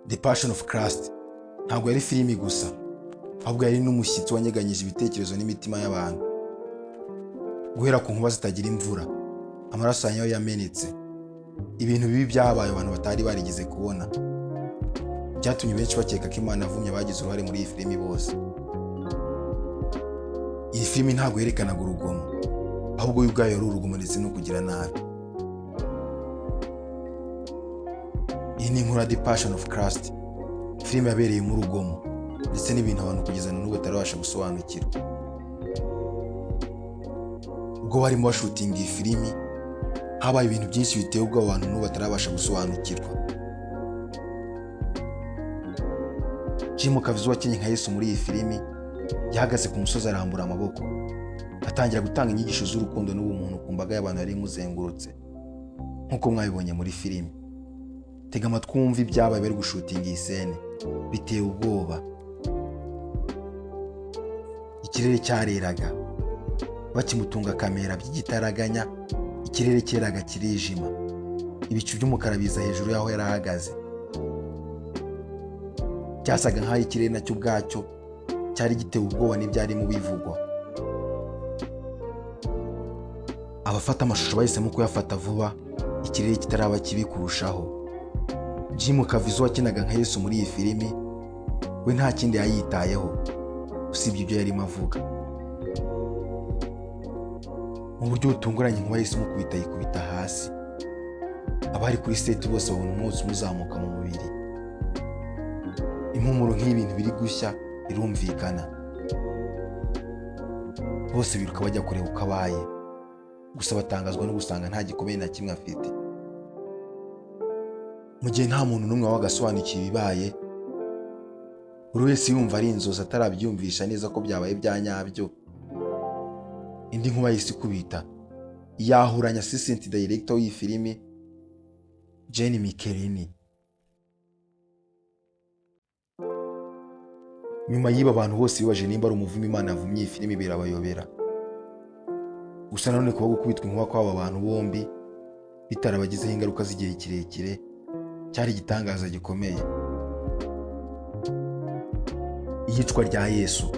The Passion of Christ ntabwo yari filimi gusa, ahubwo yari n'umushyitsi wanyeganyije ibitekerezo n'imitima y'abantu. Guhera ku nkuba zitagira imvura, amaraso ya nyayo yamenetse, ibintu bibi byabaye abantu batari barigeze kubona, byatumye benshi bakeka ko Imana yavumye abagize uruhare muri iyi filimi bose. Iyi filimi ntabwo yerekanaga urugomo, ahubwo yo ubwayo yari urugomo ndetse no kugira nabi. Iyi ni inkuru ya The Passion of Christ, filimi yabereyemo urugomo ndetse n'ibintu abantu kugeza n'ubu batarabasha gusobanukirwa. Ubwo barimo bashutinga iyi filimi, habaye ibintu byinshi biteye ubwoba abantu n'ubu batarabasha gusobanukirwa. Jim Caviezel wakinnye nka Yesu muri iyi filimi yahagaze ku musozi arambura amaboko, atangira gutanga inyigisho z'urukundo n'ubumuntu ku mbaga y'abantu yari imuzengurutse nk'uko mwabibonye muri filimi. Tega amatwi wumve ibyabaye bari gushutinga iyi sene, biteye ubwoba. Ikirere cyareraga, bakimutunga kamera by'igitaraganya, ikirere cyeraga kirijima, ibicu by'umukara biza hejuru y'aho yari ahagaze. Byasaga nk'aho ikirere nacyo ubwacyo cyari gitewe ubwoba n'ibyarimo bivugwa. Abafata amashusho bahisemo kuyafata vuba, ikirere kitaraba kibi kurushaho. Jim Caviezel wakinaga nka Yesu muri iyi filimi, we nta kindi yayitayeho usibye ibyo yarimo avuga. Mu buryo butunguranye inkuba yahisemo kubita yikubita hasi. Abari kuri set bose babona umwotsi umuzamuka mu mubiri. Impumuro nk'ibintu biri gushya irumvikana. Bose biruka bajya kureba uko abaye, gusa batangazwa no gusanga nta gikomeye na kimwe afite. Mu gihe nta muntu n'umwe wabaga asobanukiwe ibibaye, buri wese yumva ari inzozi atarabyumvisha neza ko byabaye bya nyabyo. Indi nkuba yahise ikubita yahuranya assistant director w'iyi filimi, Jenny Michelini. Nyuma y'iba abantu bose bibaje nimba ari umuvumo Imana yavumye iyi filimi birabayobera. Gusa nanone kuba gukubitwa inkuba kw'aba bantu bombi bitarabagizeho ingaruka z'igihe kirekire cyari igitangaza gikomeye. Iyicwa rya Yesu,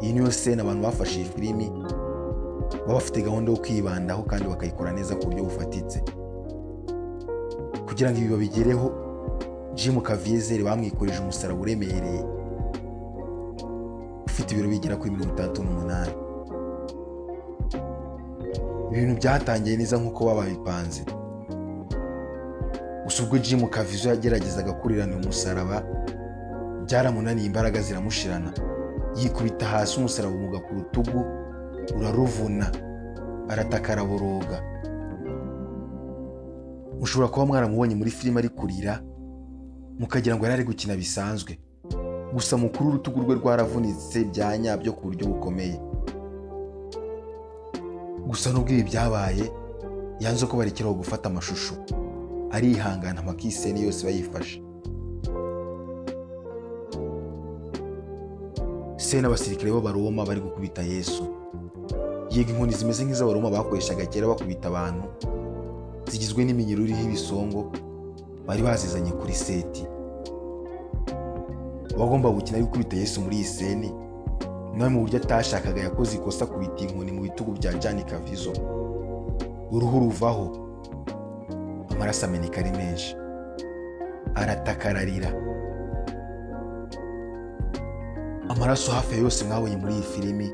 iyi niyo sene abantu bafashe iyi filimi baba bafite gahunda yo kwibandaho kandi bakayikora neza ku buryo bufatitse. Kugira ngo ibi babigereho, Jim Caviezel bamwikoreje umusaraba uremereye ufite ibiro bigera kuri 68. Ibintu byatangiye neza nk'uko babipanze. Gusa ubwo Jim Caviezel yageragezaga kurirana umusaraba, byaramunaniye, imbaraga ziramushirana, yikubita hasi, umusaraba umuga ku rutugu uraruvuna, arataka araboroga. Mushobora kuba mwaramubonye muri filime ari kurira mukagira ngo yari ari gukina bisanzwe, gusa mukuru urutugu rwe rwaravunitse bya nyabyo ku buryo bukomeye. Gusa nubwo ibi byabaye, yanze ko barekeraho gufata amashusho, arihangana amakiseni yose bayifashe. Sena abasirikare b'Abaroma bari gukubita Yesu. Yega inkoni zimeze nk'iz'Abaroma bakoreshaga kera bakubita abantu, zigizwe n'iminyururu iriho ibisongo, bari bazizanye kuri seti. Bagomba gukina ari gukubita Yesu muri iyi seni, nawe mu buryo atashakaga yakoze ikosa kubita inkoni mu bitugu bya Jim Caviezel. Uruhu ruvaho, amaraso ameneka ari menshi, arataka ararira. Amaraso hafi ya yose mwabonye muri iyi filimi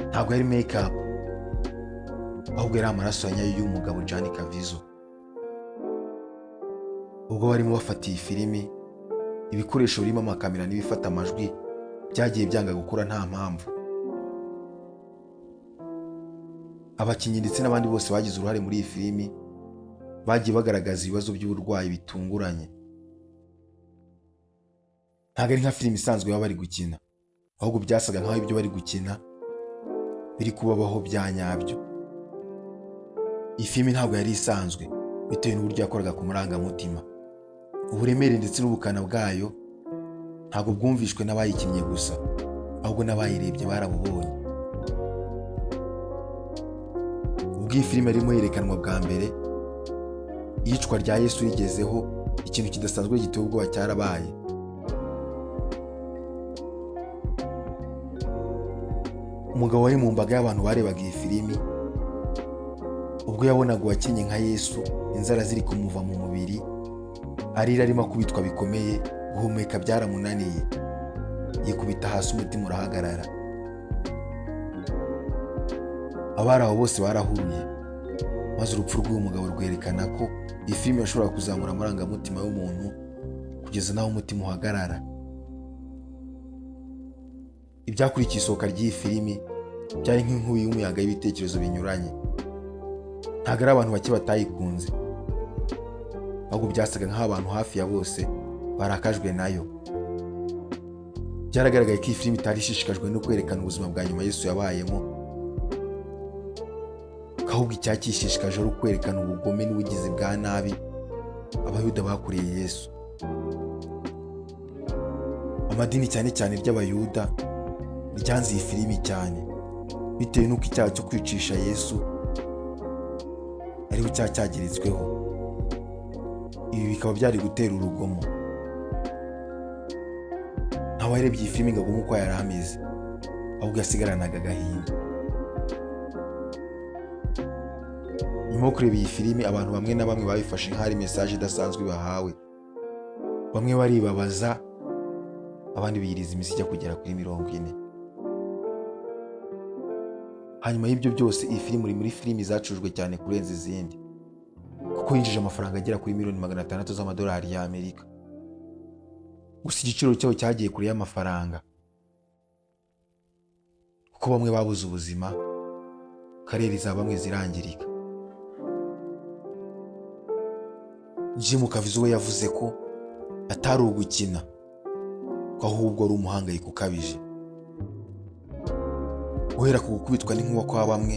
ntabwo yari make-up, ahubwo yari amaraso ya nyayo y'umugabo Jim Caviezel. Ubwo barimo bafata iyi filimi, ibikoresho birimo amakamera n'ibifata amajwi byagiye byanga gukora nta mpamvu. Abakinnyi ndetse n'abandi bose bagize uruhare muri iyi filimi bagiye bagaragaza ibibazo by'uburwayi bitunguranye. Ntabwo ari nka filimi isanzwe baba bari gukina, ahubwo byasaga nk'aho ibyo bari gukina biri kubabaho bya nyabyo. Iyi filimi ntabwo yari isanzwe bitewe n'uburyo yakoraga ku marangamutima. Uburemere ndetse n'ubukana bwayo ntabwo bwumvishwe n'abayikinnye gusa, ahubwo n'abayirebye barabubonye. Ubwo iyi filimi yarimo yerekanwa bwa mbere, iyicwa rya Yesu rigezeho, ikintu kidasanzwe giteye ubwoba cyarabaye. umugabo wari mu mbaga y'abantu barebaga iyi filimi ubwo yabonaga uwakinnye nka Yesu inzara ziri kumuva mu mubiri, arira arimo akubitwa bikomeye, guhumeka byaramunaniye, yikubita hasi umutima urahagarara. Abari aho bose barahuruye, maze urupfu rw'uyu mugabo rwerekana ko iyi filimi yashobora kuzamura amarangamutima y'umuntu kugeza n'aho umutima uhagarara. Ibyakurikiye isohoka ry'iyi filimi byari nk'inkubi y'umuyaga y'ibitekerezo binyuranye. Ntabwo ari abantu bake batayikunze, ahubwo byasaga nk'aho abantu hafi ya bose barakajwe nayo. Byaragaragaye ko iyi filimi itari ishishikajwe no kwerekana ubuzima bwa nyuma Yesu yabayemo, ahubwo icyakishishikaje ari ukwerekana ubugome n'ubugizi bwa nabi abayuda bakoreye Yesu. Amadini cyane cyane ry'abayuda ryanze iyi filimi cyane, bitewe n'uko icyaha cyo kwicisha Yesu ariho icyaha cyageretsweho. Ibi bikaba byari gutera urugomo. Ntawarebye iyi filimi ngo agume uko yari ameze, ahubwo yasigaranaga agahinda. Nyuma yo kureba iyi filimi, abantu bamwe na bamwe babifashe nk'aho ari mesaje idasanzwe bahawe. Bamwe baribabaza, abandi biyiriza iminsi ijya kugera kuri 40. Hanyuma y'ibyo byose, iyi filimi iri muri filimi zacurujwe cyane kurenza izindi, kuko yinjije amafaranga agera kuri $600,000 z'amadolari y'Amerika. Gusa igiciro cyayo cyagiye kure y'amafaranga, kuko bamwe babuze ubuzima, kareri za bamwe zirangirika. Jim Caviezel we yavuze ko atari ugukina, ko ahubwo ari umuhangayiko ukabije. Guhera ku gukubitwa n'inkuba kwa bamwe,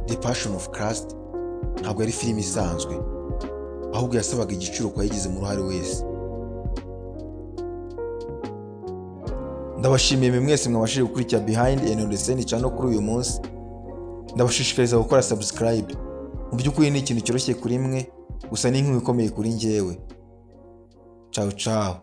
The Passion of Christ ntabwo yari filimi isanzwe, ahubwo yasabaga igiciro kwa yagize mu ruhare wese. Ndabashimiye mwese mwabashije gukurikira Behind and Scene channel kuri uyu munsi. Ndabashishikariza gukora subscribe. Mu by'ukuri ni ikintu cyoroshye kuri mwe, gusa ni inkuru ikomeye kuri njyewe. Ciao ciao.